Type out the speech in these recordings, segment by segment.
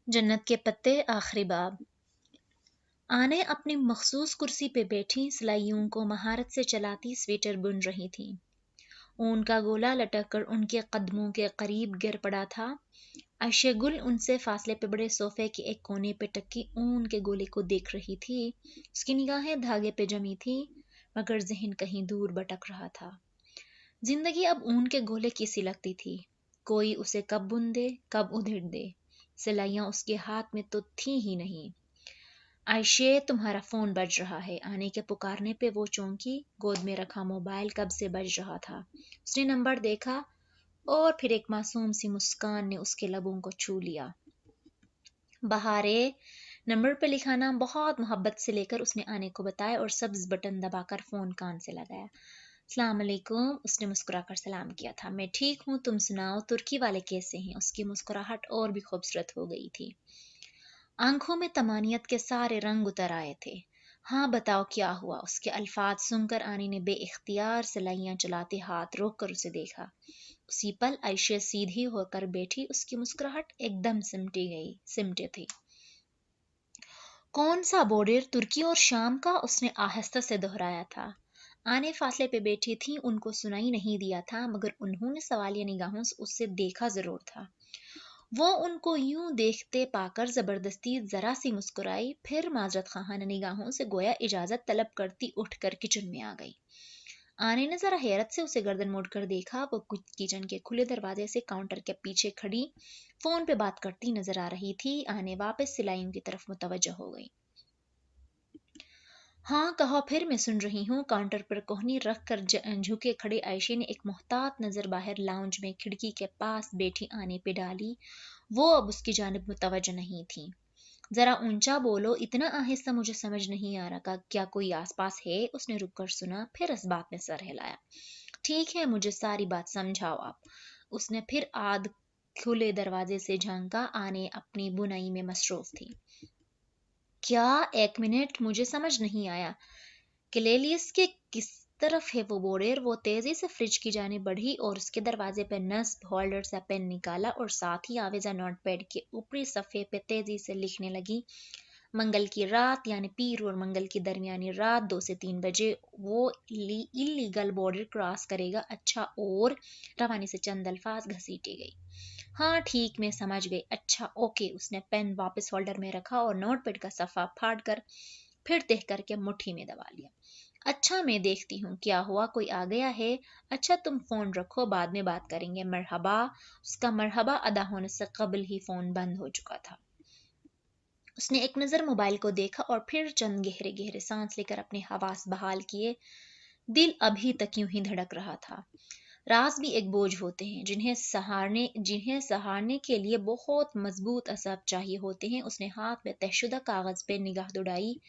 जन्नत के पत्ते आखिरी बाब। आने अपनी मखसूस कुर्सी पे बैठी सिलाइयों को महारत से चलाती स्वेटर बुन रही थी। ऊन का गोला लटक कर उनके कदमों के करीब गिर पड़ा था। आयशा गुल उनसे फासले पे बड़े सोफे के एक कोने पे टकी ऊन के गोले को देख रही थी। उसकी निगाहें धागे पे जमी थी, मगर जहन कहीं दूर भटक रहा था। जिंदगी अब ऊन के गोले की सी लगती थी। कोई उसे कब बुन दे, कब उधेड़ दे। सिलाइयां उसके हाथ में तो थी ही नहीं। आयशे, तुम्हारा फोन बज रहा है। आने के पुकारने पे वो चौंकी। गोद में रखा मोबाइल कब से बज रहा था। उसने नंबर देखा और फिर एक मासूम सी मुस्कान ने उसके लबों को छू लिया। बहारे। नंबर पे लिखा नाम बहुत मोहब्बत से लेकर उसने आने को बताया और सब्ज बटन दबाकर फोन कान से लगाया। अस्सलाम वालेकुम, उसने मुस्कुराकर सलाम किया था। मैं ठीक हूँ, तुम सुनाओ, तुर्की वाले कैसे हैं? उसकी मुस्कुराहट और भी खूबसूरत हो गई थी। आंखों में तमानियत के सारे रंग उतर आए थे। हाँ बताओ क्या हुआ? उसके अल्फाज सुनकर आनी ने बेइख्तियार सिलाइयां चलाते हाथ रोक कर उसे देखा। उसी पल आयशा सीधी होकर बैठी, उसकी मुस्कुराहट एकदम सिमटे थी। कौन सा बॉर्डर? तुर्की और शाम का? उसने आहिस्ता से दोहराया था। आने फासले पे बैठी थी, उनको सुनाई नहीं दिया था, मगर उन्होंने सवालिया निगाहों से उसे देखा जरूर था। वो उनको यूं देखते पाकर जबरदस्ती जरा सी मुस्कुराई, फिर माजरत खाना निगाहों से गोया इजाजत तलब करती उठकर किचन में आ गई। आने ने जरा हैरत से उसे गर्दन मोड़कर देखा। वो किचन के खुले दरवाजे से काउंटर के पीछे खड़ी फोन पे बात करती नजर आ रही थी। आने वापस सिलाइयों की तरफ मुतवज्जो हो गई। हाँ कहो, फिर मैं सुन रही हूँ। काउंटर पर कोहनी रख कर झुके खड़े आयशे ने एक मोहतात नजर बाहर लाउंज में खिड़की के पास बैठी आने पे डाली। वो अब उसकी जानिब मुतवज्जो नहीं थी। जरा ऊंचा बोलो, इतना आहिस्ता मुझे समझ नहीं आ रहा। क्या कोई आसपास है? उसने रुककर सुना, फिर इस बात में सर हिलाया। ठीक है, मुझे सारी बात समझाओ आप। उसने फिर आध खुले दरवाजे से झांका। आने अपनी बुनाई में मसरूफ थी। क्या? एक मिनट, मुझे समझ नहीं आया। क्लेलियस के किस तरफ है वो बोरेर? वो तेजी से फ्रिज की जाने बढ़ी और उसके दरवाजे पर नस्ब होल्डर से पेन निकाला और साथ ही आवेजा नोटपैड के ऊपरी सफ़े पे तेजी से लिखने लगी। मंगल की रात यानी पीर और मंगल की दरमियानी रात 2 से 3 बजे वो इलीगल बॉर्डर क्रॉस करेगा। अच्छा, और रवानी से चंद अल्फाज घसीटे गई। हाँ ठीक, मैं समझ गई। अच्छा ओके। उसने पेन वापस होल्डर में रखा और नोटपैड का सफ़ा फाड़ कर फिर तह करके मुट्ठी में दबा लिया। अच्छा मैं देखती हूँ क्या हुआ, कोई आ गया है? अच्छा तुम फोन रखो, बाद में बात करेंगे। मरहबा। उसका मरहबा अदा होने से कबल ही फोन बंद हो चुका था। उसने एक नज़र मोबाइल को देखा और फिर चंद गहरे गहरे सांस लेकर अपने हवास बहाल किए। दिल अभी तक यूं ही धड़क रहा था। राज भी एक बोझ होते हैं जिन्हें सहारने के लिए बहुत मजबूत असब चाहिए होते हैं। उसने हाथ में तहशुदा कागज पे निगाह दौड़ाई।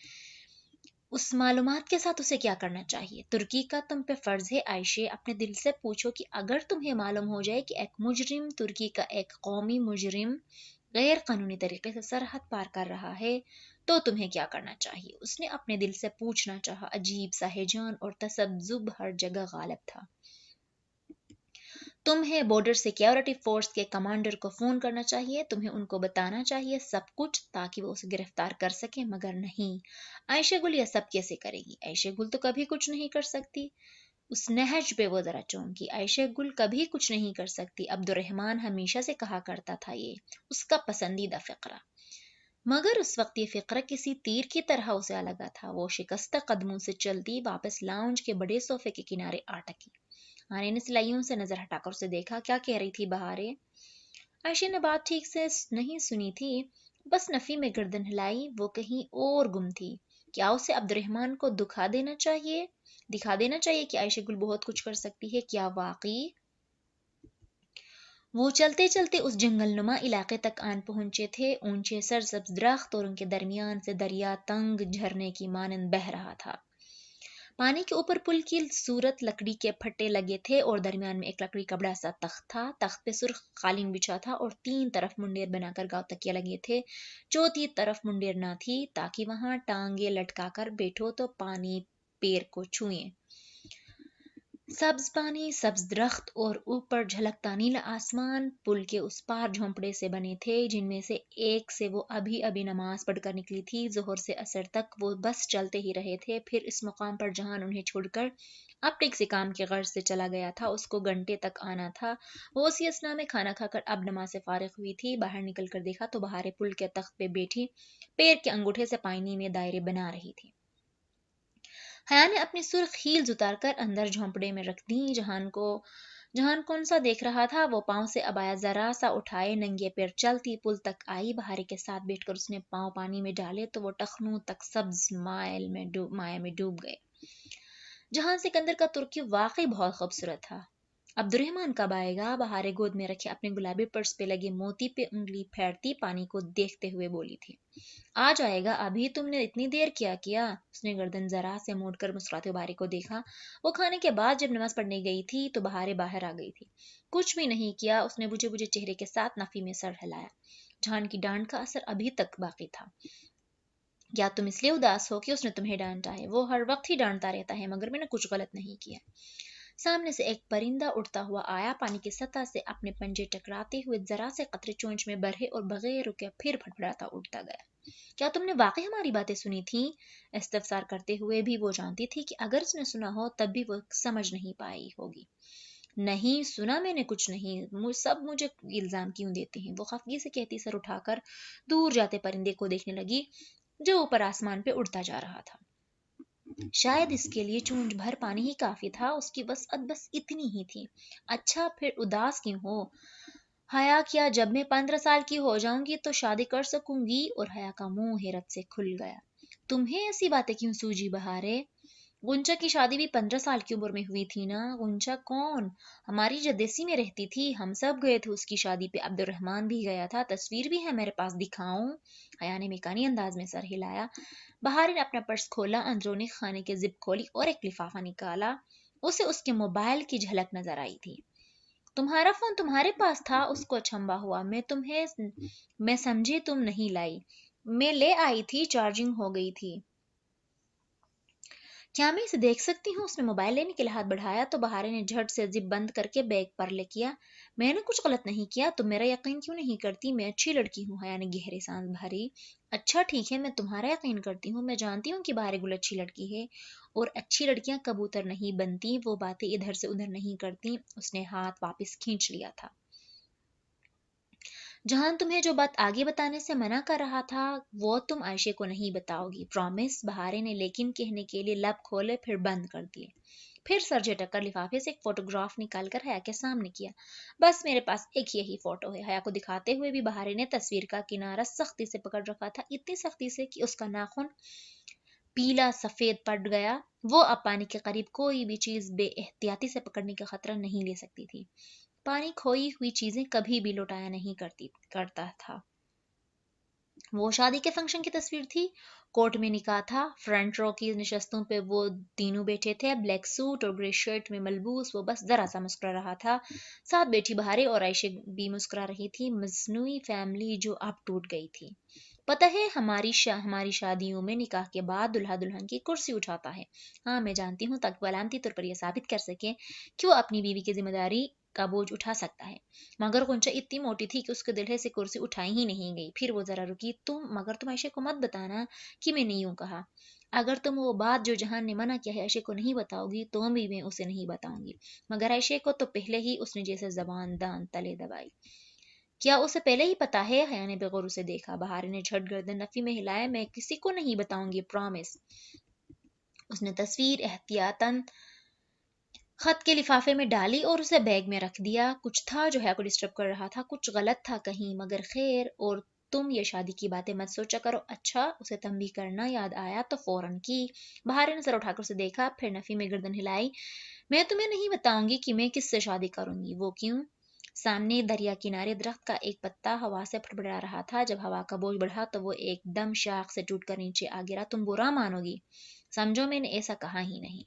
उस मालूमात के साथ उसे क्या करना चाहिए? तुर्की का तुम पे फर्ज है आयशे। अपने दिल से पूछो कि अगर तुम्हें मालूम हो जाए कि एक मुजरिम, तुर्की का एक कौमी मुजरिम, गैर कानूनी तरीके से सरहद पार कर रहा है, तो तुम्हें क्या करना चाहिए? उसने अपने दिल से पूछना चाहा। अजीब सा हिजान और तसब्जुब हर जगह गालिब था। तुम्हें बॉर्डर सिक्योरिटी फोर्स के कमांडर को फोन करना चाहिए। तुम्हें उनको बताना चाहिए सब कुछ, ताकि वो उसे गिरफ्तार कर सके। मगर नहीं, आयशा गुल यह सब कैसे करेगी? आयशा गुल तो कभी कुछ नहीं कर सकती। उस नहज पे वो जरा चौंकी। आयशा गुल कभी कुछ नहीं कर सकती। अब्दुर्रहमान हमेशा से कहा करता था, ये उसका पसंदीदा फिक्रा। मगर उस वक्त ये फिक्रा किसी तीर की तरह उसे आ लगा था। वो शिकस्त कदमों से चलती वापस लाउंज के बड़े सोफे के किनारे आ टकी। आने ने सिलाइयों से नजर हटाकर उसे देखा। क्या कह रही थी बहारे? आयशा ने बात ठीक से नहीं सुनी थी, बस नफी में गर्दन हिलाई। वो कहीं और गुम थी। क्या उसे अब्दुर्रहमान को दिखा देना चाहिए कि आयशा गुल बहुत कुछ कर सकती है? क्या वाकई? वो चलते चलते उस जंगलनुमा इलाके तक आन पहुंचे थे। ऊंचे सरसब्ज दरख्त और उनके दरमियान से दरिया तंग झरने की मानंद बह रहा था। पानी के ऊपर पुल की सूरत लकड़ी के फट्टे लगे थे और दरमियान में एक लकड़ी का बड़ा सा तख्त था। तख्त पे सुर्ख कालीन बिछा था और 3 तरफ मुंडेर बनाकर गाँव तकिया लगे थे। चौथी तरफ मुंडेर ना थी, ताकि वहां टांगे लटकाकर बैठो तो पानी पैर को छुए। सब्ज पानी, सब्ज दरख्त और ऊपर झलकता नीला आसमान। पुल के उस पार झोंपड़े से बने थे जिनमें से एक से वो अभी अभी नमाज पढ़कर निकली थी। जोहर से असर तक वो बस चलते ही रहे थे। फिर इस मुकाम पर जहां उन्हें छोड़कर अब किसी काम के गर्ज से चला गया था, उसको घंटे तक आना था। वो उसी असना में खाना खाकर अब नमाज से फारिग हुई थी। बाहर निकल कर देखा तो बहारे पुल के तख्त पे बैठी पैर के अंगूठे से पानी में दायरे बना रही थी। हया ने अपनी सुर्ख हील्स उतारकर अंदर झोंपड़े में रख दी। जहान कौन सा देख रहा था। वो पाँव से अबाया जरा सा उठाए नंगे पैर चलती पुल तक आई। बहारे के साथ बैठकर उसने पाँव पानी में डाले तो वो टखनों तक सब्ज माया में डूब गए। जहां सिकंदर का तुर्की वाकई बहुत खूबसूरत था। अब्दुर्रहमान कब आएगा? बहारे गोद में रखे अपने गुलाबी पर्स पे लगे मोती पे उंगली फेरती पानी को देखते हुए बोली थी। आ जाएगा, अभी तुमने इतनी देर क्या किया? उसने गर्दन जरा से मोड़कर मुस्कुराते बारी को देखा। वो खाने के बाद जब नमाज पढ़ने गई थी तो बहारे बाहर आ गई थी। कुछ भी नहीं किया, उसने बुझे बुझे चेहरे के साथ नफी में सर हिलाया। जान की डांट का असर अभी तक बाकी था। या तुम इसलिए उदास हो कि उसने तुम्हें डांटा है? वो हर वक्त ही डांटता रहता है, मगर मैंने कुछ गलत नहीं किया। सामने से एक परिंदा उड़ता हुआ आया। पानी की सतह से अपने पंजे टकराते हुए जरा से कतरे चोंच में बरहे और बगैर रुके फिर फड़फड़ाता उड़ता गया। क्या तुमने वाकई हमारी बातें सुनी थी? इस्तफसार करते हुए भी वो जानती थी कि अगर उसने सुना हो तब भी वो समझ नहीं पाई होगी। नहीं सुना, मैंने कुछ नहीं। सब मुझे इल्जाम क्यों देते हैं? वो खफगी से कहती सर उठाकर दूर जाते परिंदे को देखने लगी जो ऊपर आसमान पे उड़ता जा रहा था। शायद इसके लिए चूंज भर पानी ही काफी था। उसकी वसअत बस इतनी ही थी। अच्छा, फिर उदास क्यों हो? हया क्या, जब मैं 15 साल की हो जाऊंगी तो शादी कर सकूंगी? और हया का मुंह हैरत से खुल गया। तुम्हें ऐसी बातें क्यों सूझी बहारे? गुंजा की शादी भी 15 साल की उम्र में हुई थी ना? गुंजा कौन? हमारी जदेसी में रहती थी, हम सब गए थे उसकी शादी पे। अब्दुर्रहमान भी गया था, तस्वीर भी है मेरे पास, दिखाऊं? हया ने मेकानी अंदाज में सर हिलाया। बहार ने अपना पर्स खोला, अंदरूनी खाने की जिप खोली और एक लिफाफा निकाला। उसे उसके मोबाइल की झलक नजर आई थी। तुम्हारा फोन तुम्हारे पास था? उसको अचंभा हुआ। मैं समझी तुम नहीं लाई। मैं ले आई थी, चार्जिंग हो गई थी। क्या मैं इसे देख सकती हूँ? उसने मोबाइल लेने के लिए हाथ बढ़ाया तो बहारे ने झट से जिप बंद करके बैग पर ले किया। मैंने कुछ गलत नहीं किया, तुम मेरा यकीन क्यों नहीं करती? मैं अच्छी लड़की हूँ। हया ने गहरी सांस भरी। अच्छा ठीक है, मैं तुम्हारा यकीन करती हूँ। मैं जानती हूँ कि बहारे गुल अच्छी लड़की है और अच्छी लड़कियां कबूतर नहीं बनती, वो बातें इधर से उधर नहीं करती। उसने हाथ वापस खींच लिया था। जहां तुम्हें जो बात आगे बताने से मना कर रहा था वो तुम आयशे को नहीं बताओगी, प्रॉमिस? बहारे ने लेकिन कहने के लिए लब खोले फिर बंद कर दिए। फिर सर झटक कर लिफाफे से एक फोटोग्राफ निकालकर हया के सामने किया। बस मेरे पास एक यही फोटो है। हया को दिखाते हुए भी बहारे ने तस्वीर का किनारा सख्ती से पकड़ रखा था, इतनी सख्ती से कि उसका नाखून पीला सफेद पड़ गया। वो अब पानी के करीब कोई भी चीज बेएहतियाती से पकड़ने का खतरा नहीं ले सकती थी। पानी खोई हुई चीजें कभी भी लौटाया नहीं करता था। वो शादी के फंक्शन की तस्वीर थी। कोर्ट में निकाह था। फ्रंट रो की नशस्तों पे वो तीनों बैठे थे, ब्लैक सूट और ग्रे शर्ट में मलबूस। वो बस जरा सा मुस्कुरा रहा था। साथ बैठी बहारे और आयशे भी मुस्कुरा रही थी। मजनूई फैमिली जो अब टूट गई थी। पता है, हमारी शादियों में निकाह के बाद दुल्हा दुल्हन की कुर्सी उठाता है। हाँ मैं जानती हूँ, ताकि अलामती तौर पर यह साबित कर सके कि वो अपनी बीवी की जिम्मेदारी का बोझ उठा सकता है। मगर गुंजा इतनी मोटी थी कि उसके दिल से कुर्सी उठाई ही नहीं गई। फिर वो जरा रुकी। तुम आयशे को मत बताना कि मैंने यूं कहा। अगर तुम वो बात जो जहान ने मना किया है आयशे को नहीं बताओगी तो भी मैं उसे नहीं बताऊंगी। मगर आयशे को तो पहले ही उसने जैसे जबान दान तले दबाई। क्या उसे पहले ही पता है? हया ने बेगौर उसे देखा। बहार ने झट गर्दन नफी में हिलाया। मैं किसी को नहीं बताऊंगी, प्रॉमिस। उसने तस्वीर एहतियातन खत के लिफाफे में डाली और उसे बैग में रख दिया। कुछ था जो है को डिस्टर्ब कर रहा था, कुछ गलत था कहीं, मगर खैर। और तुम ये शादी की बातें मत सोचा करो। अच्छा, उसे तंबी करना याद आया तो फौरन की। बहार ने सर उठाकर उसे देखा, फिर नफी में गर्दन हिलाई। मैं तुम्हें नहीं बताऊंगी कि मैं किससे शादी करूंगी। वो क्यों? सामने दरिया किनारे दरख्त का एक पत्ता हवा से फड़फड़ा रहा था। जब हवा का बोझ बढ़ा तो वो एकदम शाख से टूटकर नीचे आ गिरा। तुम बुरा मानोगी। समझो, मैंने ऐसा कहा ही नहीं।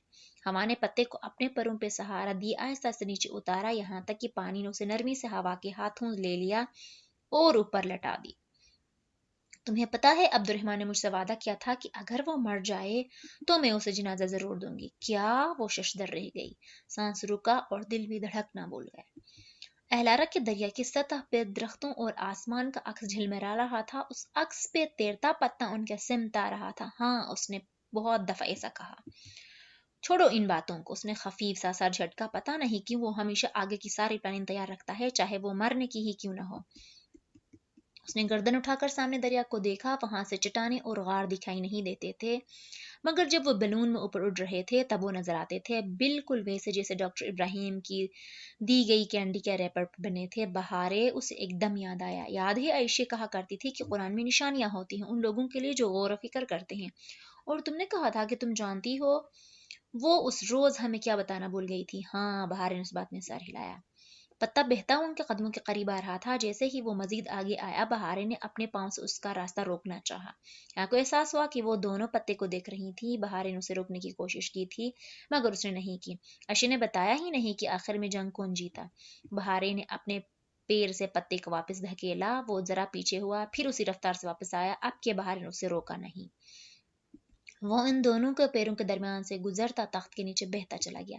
हवा ने पत्ते को अपने पैरों पे सहारा दिया, आहिस्ता से नीचे उतारा, यहाँ तक कि पानी ने उसे नरमी से हवा के हाथों ले लिया और ऊपर लटा दी। تمہیں پتا ہے عبد الرحمن نے مجھ سے وعدہ کیا تھا کہ اگر وہ مر جائے تو میں اسے جنازہ ضرور دوں گی. کیا؟ وہ ششدر رہ گئی. سانس رکا اور دل بھی دھڑکنا بھول گیا. اہلارا کے دریا کی سطح پہ درختوں اور آسمان کا عکس جھلملا رہا تھا. اس عکس پہ تیرتا پتا ان کے سمت آ رہا تھا. ہاں، اس نے بہت دفعہ ایسا کہا. چھوڑو ان باتوں کو. اس نے خفیف سا سر جھٹکا. پتا نہیں کیوں وہ ہمیشہ آگے کی ساری پلاننگ تیار رکھتا ہے، چاہے وہ مرنے کی ہی کیوں نہ ہو. اس نے گردن اٹھا کر سامنے دریا کو دیکھا. وہاں سے چٹانیں اور غار دکھائی نہیں دیتے تھے، مگر جب وہ بیلون میں اوپر اڑ رہے تھے تب وہ نظر آتے تھے، بالکل ویسے جیسے ڈاکٹر ابراہیم کی دی گئی کینڈی کے ریپر بنے تھے. بہارے اسے ایک دم یاد آیا. یاد ہے عائشہ کہا کرتی تھی کہ قرآن میں نشانیاں ہوتی ہیں ان لوگوں کے لیے جو غور و فکر کرتے ہیں، اور تم نے کہا تھا کہ تم جانتی ہو. وہ اس روز ہمیں کیا بتانا بھول گئی تھی. ہاں، بہارے نے اس بات میں سر ہلایا. پتا بہتا ان کے قدموں کے قریب آ رہا تھا. جیسے ہی وہ مزید آگے آیا بہارے نے اپنے پاؤں سے اس کا راستہ روکنا چاہا. یا کو احساس ہوا کہ وہ دونوں پتے کو دیکھ رہی تھی. بہارے نے اسے روکنے کی کوشش کی تھی مگر اس نے نہیں کی. عائشہ نے بتایا ہی نہیں کہ آخر میں جنگ کون جیتا. بہارے نے اپنے پیر سے پتے کو واپس دھکیلا. وہ ذرا پیچھے ہوا پھر اسی رفتار سے واپس آیا. اب کے بہارے نے اسے روکا نہیں. وہ ان دونوں کے پیروں کے درمیان سے گزرتا تخت کے نیچے بہتا چلا گیا.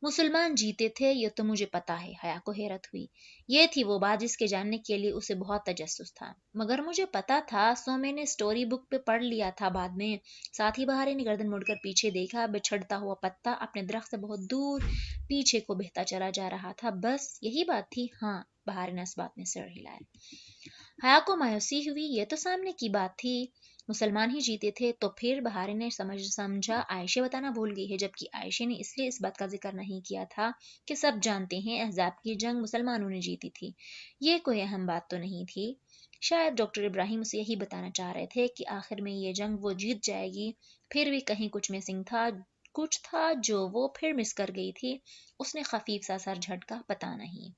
مسلمان جیتے تھے یہ تو مجھے پتا ہے. حیا کو حیرت ہوئی. یہ تھی وہ بات جس کے جاننے کے لیے اسے بہت تجسس تھا. مگر مجھے پتا تھا، سو میں نے اسٹوری بک پہ پڑھ لیا تھا بعد میں. ساتھ ہی بہارے نے گردن مڑ کر پیچھے دیکھا. بچھڑتا ہوا پتا اپنے درخت سے بہت دور پیچھے کو بہتا چلا جا رہا تھا. بس یہی بات تھی. ہاں، بہارے نے اس بات میں سر ہلایا. حیا کو مایوسی ہوئی. یہ تو سامنے کی بات تھی، مسلمان ہی جیتے تھے. تو پھر بہارے نے سمجھا عائشہ بتانا بھول گئی ہے، جبکہ عائشہ نے اس لیے اس بات کا ذکر نہیں کیا تھا کہ سب جانتے ہیں احزاب کی جنگ مسلمانوں نے جیتی تھی. یہ کوئی اہم بات تو نہیں تھی. شاید ڈاکٹر ابراہیم اسے یہی بتانا چاہ رہے تھے کہ آخر میں یہ جنگ وہ جیت جائے گی. پھر بھی کہیں کچھ مسنگ تھا، کچھ تھا جو وہ پھر مس کر گئی تھی. اس نے خفیف سا سر جھٹکا. پتا نہیں.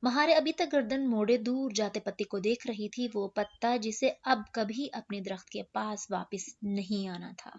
بہارے ابھی تک گردن موڑے دور جاتے پتے کو دیکھ رہی تھی. وہ پتا جسے اب کبھی اپنے درخت کے پاس واپس نہیں آنا تھا.